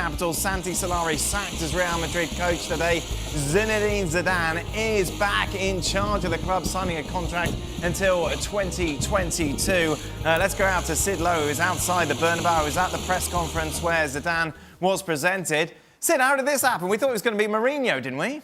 capital. Santi Solari sacked as Real Madrid coach today. Zinedine Zidane is back in charge of the club, signing a contract until 2022. Let's go out to Sid Lowe, who's outside the Bernabeu, who's at the press conference where Zidane was presented. Sid, how did this happen? We thought it was going to be Mourinho, didn't we?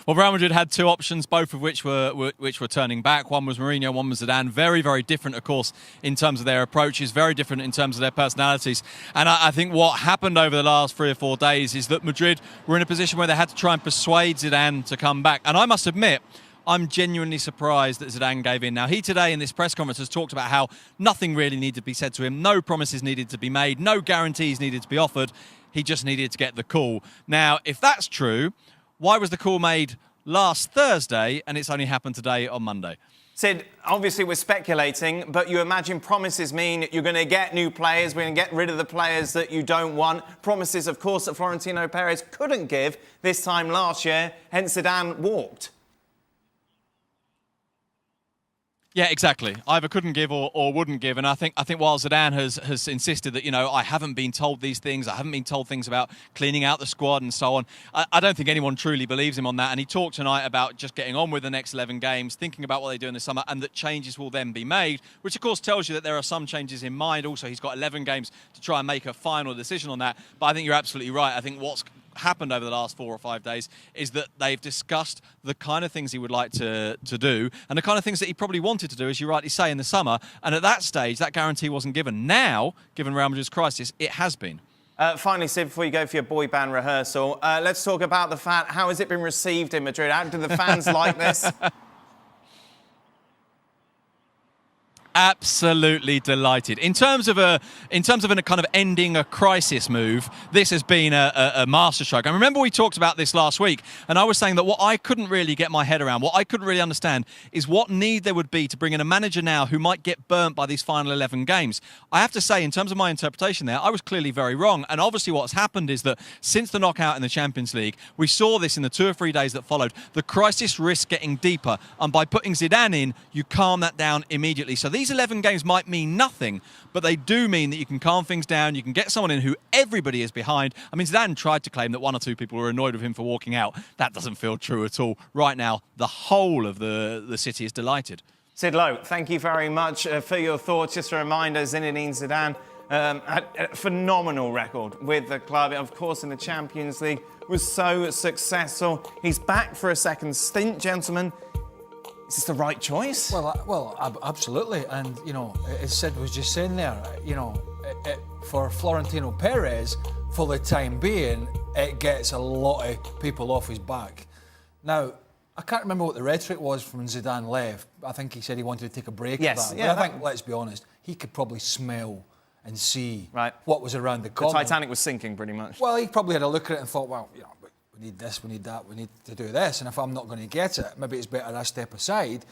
Well, Real Madrid had two options, both of which were turning back. One was Mourinho, one was Zidane. Very, very different, of course, in terms of their approaches, very different in terms of their personalities. And I think what happened over the last 3 or 4 days is that Madrid were in a position where they had to try and persuade Zidane to come back. And I must admit, I'm genuinely surprised that Zidane gave in. Now, he today in this press conference has talked about how nothing really needed to be said to him, no promises needed to be made, no guarantees needed to be offered. He just needed to get the call. Now, if that's true, why was the call made last Thursday and it's only happened today on Monday? Sid, obviously we're speculating, but you imagine promises mean you're going to get new players, we're going to get rid of the players that you don't want. Promises, of course, that Florentino Perez couldn't give this time last year, hence Zidane walked. Yeah, exactly. Either couldn't give or wouldn't give. And I think while Zidane has insisted that, I haven't been told these things, I haven't been told things about cleaning out the squad and so on, I don't think anyone truly believes him on that. And he talked tonight about just getting on with the next 11 games, thinking about what they do in the summer, and that changes will then be made, which of course tells you that there are some changes in mind. Also, he's got 11 games to try and make a final decision on that. But I think you're absolutely right. I think what's happened over the last 4 or 5 days is that they've discussed the kind of things he would like to do and the kind of things that he probably wanted to do, as you rightly say, in the summer. And at that stage, that guarantee wasn't given. Now, given Real Madrid's crisis, it has been. Finally, Sid, before you go for your boy band rehearsal, let's talk about the fact, how has it been received in Madrid? How do the fans like this? Absolutely delighted. In terms of a kind of ending a crisis move, this has been a masterstroke. I remember we talked about this last week, and I was saying that what I couldn't really get my head around, what I couldn't really understand, is what need there would be to bring in a manager now who might get burnt by these final 11 games. I have to say, in terms of my interpretation there, I was clearly very wrong. And obviously what's happened is that since the knockout in the Champions League, we saw this in the 2 or 3 days that followed, the crisis risk getting deeper. And by putting Zidane in, you calm that down immediately. So these 11 games might mean nothing, but they do mean that you can calm things down, you can get someone in who everybody is behind. I mean, Zidane tried to claim that 1 or 2 people were annoyed with him for walking out. That doesn't feel true at all. Right now, the whole of the city is delighted. Sid Lowe, thank you very much for your thoughts. Just a reminder, Zinedine Zidane had a phenomenal record with the club. Of course, in the Champions League, was so successful. He's back for a second stint, gentlemen. Is this the right choice? Well, absolutely. And, as Sid was just saying there, for Florentino Perez, for the time being, it gets a lot of people off his back. Now, I can't remember what the rhetoric was from when Zidane left. I think he said he wanted to take a break. Yes. Of that. But I think, let's be honest, he could probably smell and see what was around the corner. The Titanic was sinking, pretty much. Well, he probably had a look at it and thought, well, we need this, we need that, we need to do this, and if I'm not going to get it, maybe it's better I step aside.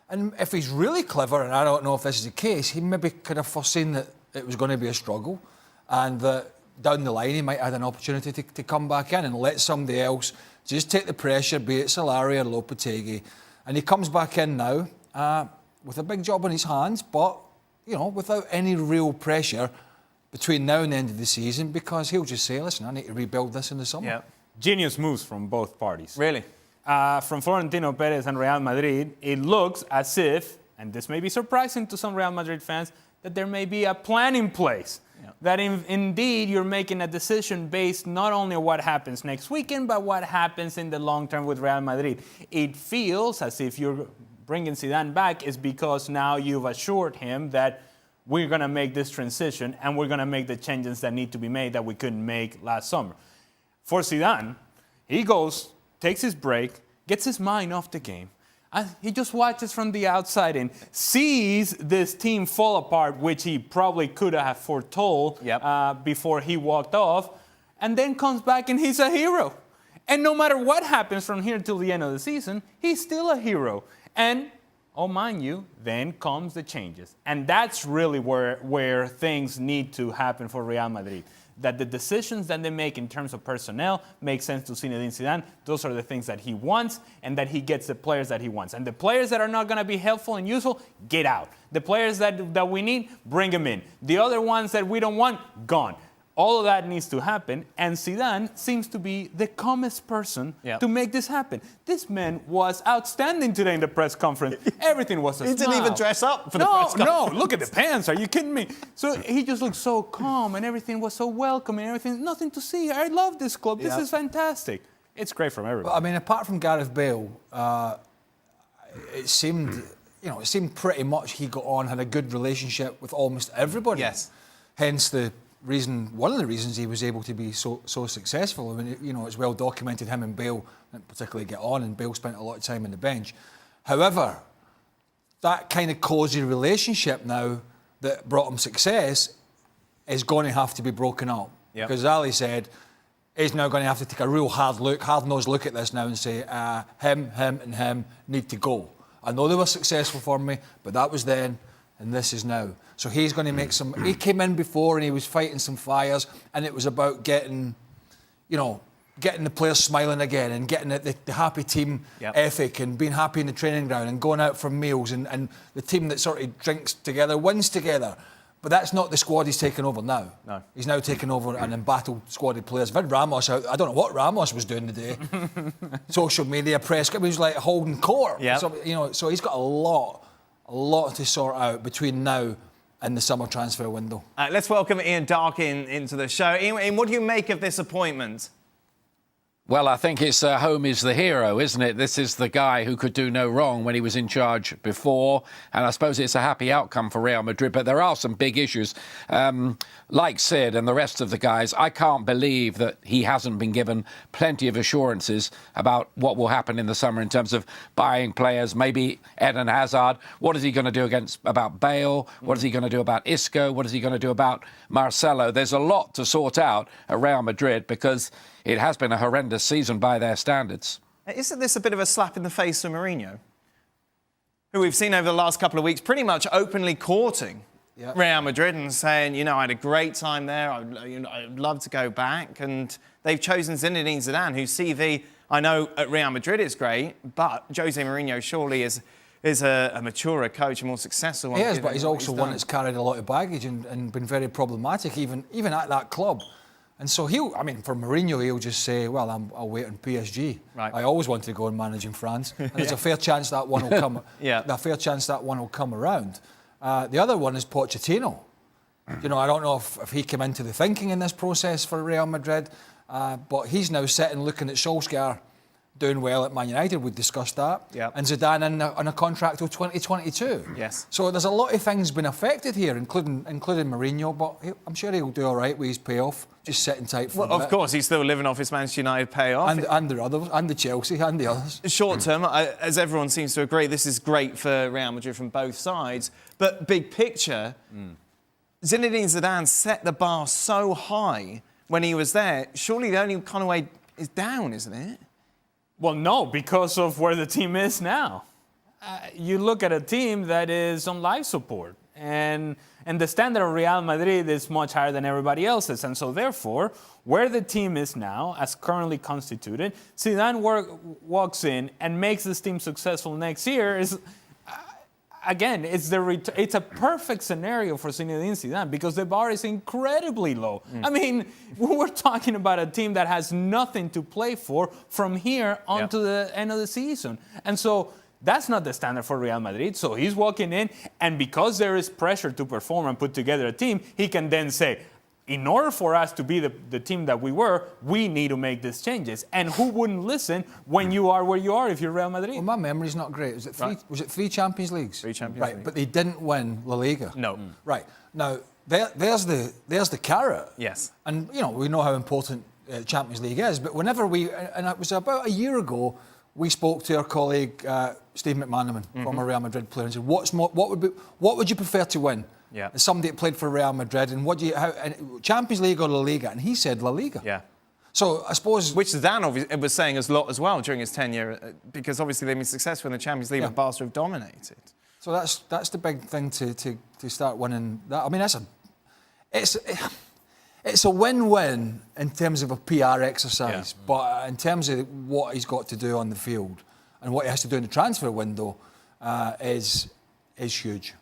And if he's really clever, and I don't know if this is the case, he maybe could have foreseen that it was going to be a struggle, and that down the line he might have an opportunity to come back in and let somebody else just take the pressure, be it Solari or Lopetegui. And he comes back in now with a big job on his hands, but, without any real pressure between now and the end of the season, because he'll just say, listen, I need to rebuild this in the summer. Yeah. Genius moves from both parties. Really? From Florentino Perez and Real Madrid, it looks as if, and this may be surprising to some Real Madrid fans, that there may be a plan in place. Yeah. That indeed you're making a decision based not only on what happens next weekend, but what happens in the long term with Real Madrid. It feels as if you're bringing Zidane back is because now you've assured him that we're going to make this transition and we're going to make the changes that need to be made that we couldn't make last summer. For Zidane, he goes, takes his break, gets his mind off the game, and he just watches from the outside and sees this team fall apart, which he probably could have foretold before he walked off, and then comes back and he's a hero. And no matter what happens from here till the end of the season, he's still a hero. And, oh, mind you, then comes the changes. And that's really where things need to happen for Real Madrid. that the decisions that they make in terms of personnel make sense to Zinedine Zidane. Those are the things that he wants, and that he gets the players that he wants. And the players that are not going to be helpful and useful, get out. The players that we need, bring them in. The other ones that we don't want, gone. All of that needs to happen, and Zidane seems to be the calmest person to make this happen. This man was outstanding today in the press conference. Everything was a smile. He didn't even dress up for the press conference. No, look at the pants. Are you kidding me? So he just looked so calm, and everything was so welcoming, and everything. Nothing to see. I love this club. This is fantastic. It's great from everybody. I mean, apart from Gareth Bale, it seemed pretty much he got on, had a good relationship with almost everybody. Yes. Hence one of the reasons he was able to be so successful. I mean, it's well documented him and Bale didn't particularly get on, and Bale spent a lot of time on the bench. However, that kind of cosy relationship now that brought him success is going to have to be broken up. Yep. Because as Ali said, he's now going to have to take a real hard-nosed look at this now and say, him and him need to go. I know they were successful for me, but that was then, and this is now. So he's going to make some... He came in before and he was fighting some fires, and it was about getting the players smiling again and getting the happy team ethic and being happy in the training ground and going out for meals and the team that sort of drinks together wins together. But that's not the squad he's taken over now. No. He's now taken over an embattled squad of players. I've had Ramos out. I don't know what Ramos was doing today. Social media, press. He was like holding court. Yeah. So he's got a lot to sort out between now and the summer transfer window. Let's welcome Ian Darke into the show. Ian, what do you make of this appointment? Well, I think it's home is the hero, isn't it? This is the guy who could do no wrong when he was in charge before. And I suppose it's a happy outcome for Real Madrid. But there are some big issues. Like Sid and the rest of the guys, I can't believe that he hasn't been given plenty of assurances about what will happen in the summer in terms of buying players, maybe Eden Hazard. What is he going to do about Bale? What is he going to do about Isco? What is he going to do about Marcelo? There's a lot to sort out at Real Madrid because it has been a horrendous season by their standards. Isn't this a bit of a slap in the face for Mourinho, who we've seen over the last couple of weeks pretty much openly courting Real Madrid and saying, I had a great time there, I'd love to go back, and they've chosen Zinedine Zidane, whose CV, I know, at Real Madrid is great, but Jose Mourinho surely is a maturer coach, a more successful one. He is, but he's also one that's carried a lot of baggage and been very problematic, even at that club. And so for Mourinho, he'll just say, well, I'll wait on PSG. Right. I always wanted to go and manage in France. And there's a fair chance that one will come. A fair chance that one will come around. The other one is Pochettino. I don't know if he came into the thinking in this process for Real Madrid, but he's now sitting looking at Solskjaer doing well at Man United. We discussed that. Yep. And Zidane on a contract till 2022. Yes. So there's a lot of things been affected here, including Mourinho, but I'm sure he'll do all right with his payoff. Just sitting tight for a bit. Of course, he's still living off his Manchester United payoff. And the others, and the Chelsea, and the others. Short term, as everyone seems to agree, this is great for Real Madrid from both sides. But big picture, Zinedine Zidane set the bar so high when he was there. Surely the only kind of way is down, isn't it? Well, no, because of where the team is now. You look at a team that is on life support, and the standard of Real Madrid is much higher than everybody else's. And so, therefore, where the team is now, as currently constituted, Zidane walks in and makes this team successful next year is... Again, it's a perfect scenario for Zinedine Zidane because the bar is incredibly low. I mean, we're talking about a team that has nothing to play for from here on to the end of the season. And so that's not the standard for Real Madrid. So he's walking in, and because there is pressure to perform and put together a team, he can then say, in order for us to be the team that we were, we need to make these changes. And who wouldn't listen when you are where you are if you're Real Madrid? Well, my memory's not great. Was it three Champions Leagues? 3 Champions Leagues. Right, but they didn't win La Liga. No. Right. Now, there's the carrot. Yes. And, we know how important Champions League is, but whenever and it was about a year ago, we spoke to our colleague, Steve McManaman, former Real Madrid player, and said, what would you prefer to win? Yeah. As somebody that played for Real Madrid, and Champions League or La Liga? And he said La Liga. Yeah. So I suppose... Which Zidane was saying a lot as well during his tenure, because obviously they've been successful in the Champions League, but Barca have dominated. So that's the big thing to start winning that. I mean, it's a win-win in terms of a PR exercise, but in terms of what he's got to do on the field and what he has to do in the transfer window is huge.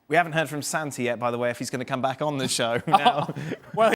We haven't heard from Santi yet, by the way, if he's going to come back on the show now. Well,